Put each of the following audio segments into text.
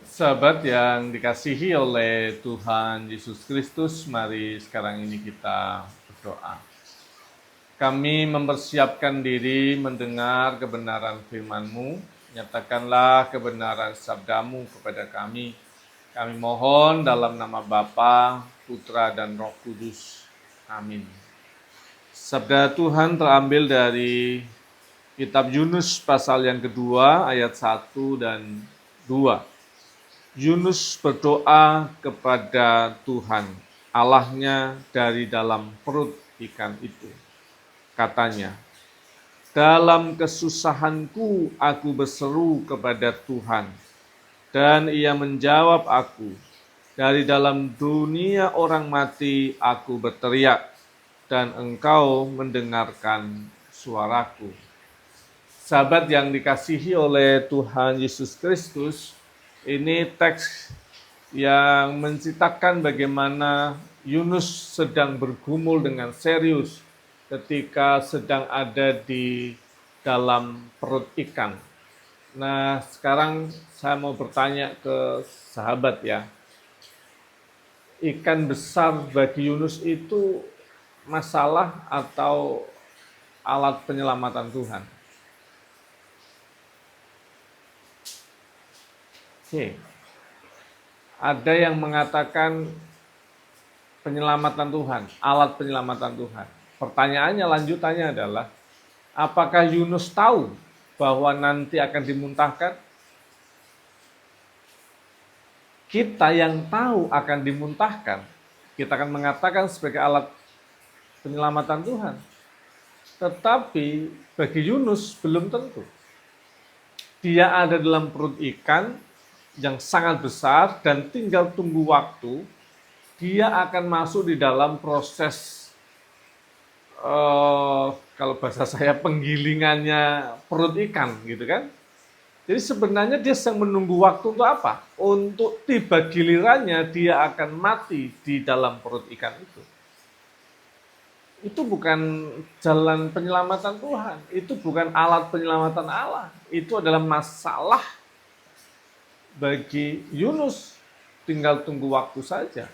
Sahabat yang dikasihi oleh Tuhan Yesus Kristus, mari sekarang ini kita berdoa. Kami mempersiapkan diri mendengar kebenaran firman-Mu, nyatakanlah kebenaran sabdamu kepada kami. Kami mohon dalam nama Bapa, Putra, dan Roh Kudus. Amin. Sabda Tuhan terambil dari Kitab Yunus pasal yang kedua, ayat 1 dan 2. Yunus berdoa kepada Tuhan, Allahnya dari dalam perut ikan itu. Katanya, dalam kesusahanku aku berseru kepada Tuhan, dan Ia menjawab aku. Dari dalam dunia orang mati aku berteriak, dan Engkau mendengarkan suaraku. Sahabat yang dikasihi oleh Tuhan Yesus Kristus, ini teks yang menceritakan bagaimana Yunus sedang bergumul dengan serius ketika sedang ada di dalam perut ikan. Nah, sekarang saya mau bertanya ke sahabat ya. Ikan besar bagi Yunus itu masalah atau alat penyelamatan Tuhan? Oke. Ada yang mengatakan penyelamatan Tuhan, alat penyelamatan Tuhan. Pertanyaannya, lanjutannya adalah, apakah Yunus tahu bahwa nanti akan dimuntahkan? Kita yang tahu akan dimuntahkan, kita akan mengatakan sebagai alat penyelamatan Tuhan. Tetapi bagi Yunus belum tentu. Dia ada dalam perut ikan yang sangat besar dan tinggal tunggu waktu, dia akan masuk di dalam proses, kalau bahasa saya, penggilingannya perut ikan, gitu kan. Jadi sebenarnya dia sedang menunggu waktu untuk apa? Untuk tiba gilirannya dia akan mati di dalam perut ikan itu. Itu bukan jalan penyelamatan Tuhan, itu bukan alat penyelamatan Allah. Itu adalah masalah bagi Yunus, tinggal tunggu waktu saja.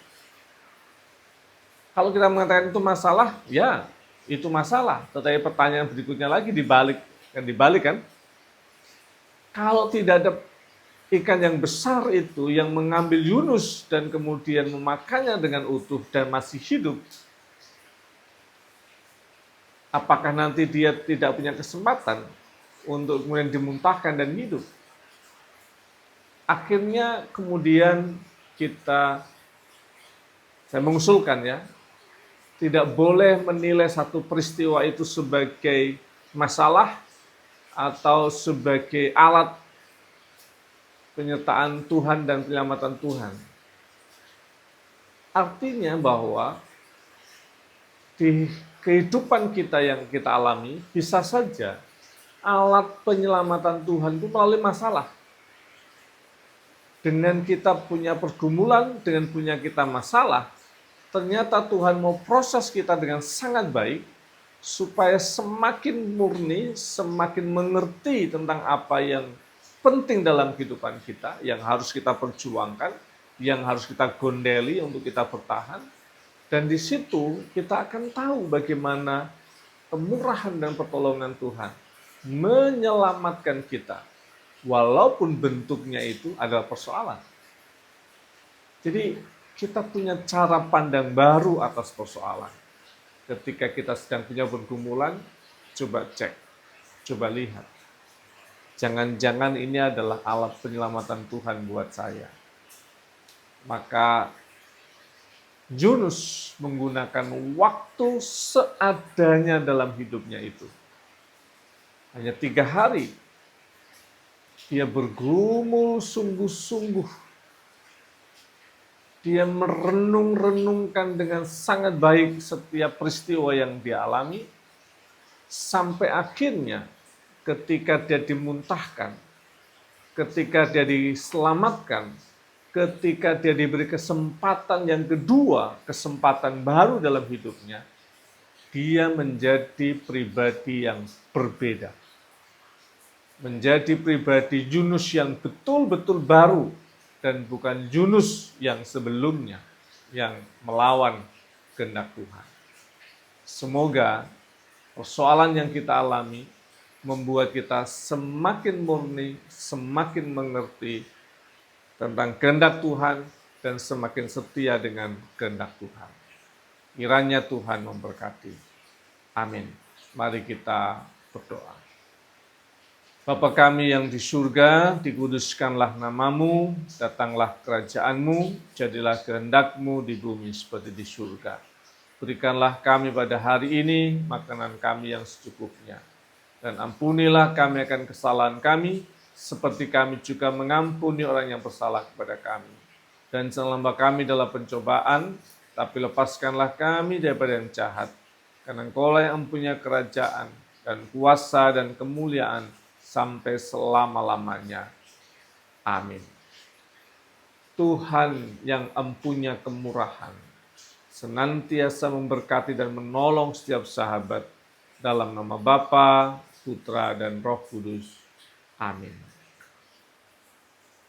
Kalau kita mengatakan itu masalah, ya itu masalah. Tetapi pertanyaan berikutnya lagi dibalik kan? Kalau tidak ada ikan yang besar itu yang mengambil Yunus dan kemudian memakannya dengan utuh dan masih hidup, apakah nanti dia tidak punya kesempatan untuk kemudian dimuntahkan dan hidup? Akhirnya kemudian saya mengusulkan ya, tidak boleh menilai satu peristiwa itu sebagai masalah atau sebagai alat penyertaan Tuhan dan penyelamatan Tuhan. Artinya bahwa di kehidupan kita yang kita alami, bisa saja alat penyelamatan Tuhan itu melalui masalah. Dengan kita punya pergumulan, dengan punya kita masalah, ternyata Tuhan mau proses kita dengan sangat baik, supaya semakin murni, semakin mengerti tentang apa yang penting dalam kehidupan kita, yang harus kita perjuangkan, yang harus kita gondeli untuk kita bertahan. Dan di situ kita akan tahu bagaimana kemurahan dan pertolongan Tuhan menyelamatkan kita, walaupun bentuknya itu adalah persoalan. Jadi kita punya cara pandang baru atas persoalan. Ketika kita sedang punya pergumulan, coba cek, coba lihat. Jangan-jangan ini adalah alat penyelamatan Tuhan buat saya. Maka Yunus menggunakan waktu seadanya dalam hidupnya itu. Hanya 3 hari, dia bergumul sungguh-sungguh. Dia merenung-renungkan dengan sangat baik setiap peristiwa yang dia alami, sampai akhirnya ketika dia dimuntahkan, ketika dia diselamatkan, ketika dia diberi kesempatan yang kedua, kesempatan baru dalam hidupnya, dia menjadi pribadi yang berbeda. Menjadi pribadi Yunus yang betul-betul baru, dan bukan Yunus yang sebelumnya yang melawan kehendak Tuhan. Semoga persoalan yang kita alami membuat kita semakin murni, semakin mengerti tentang kehendak Tuhan, dan semakin setia dengan kehendak Tuhan. Kiranya Tuhan memberkati. Amin. Mari kita berdoa. Bapa kami yang di surga, dikuduskanlah namamu, datanglah kerajaanmu, jadilah kehendak-Mu di bumi seperti di surga. Berikanlah kami pada hari ini makanan kami yang secukupnya. Dan ampunilah kami akan kesalahan kami, seperti kami juga mengampuni orang yang bersalah kepada kami. Dan janganlah membawa kami dalam pencobaan, tapi lepaskanlah kami daripada yang jahat. Karena Engkaulah yang mempunyai kerajaan, dan kuasa, dan kemuliaan, sampai selama-lamanya. Amin. Tuhan yang empunya kemurahan, senantiasa memberkati dan menolong setiap sahabat, dalam nama Bapa, Putra, dan Roh Kudus. Amin.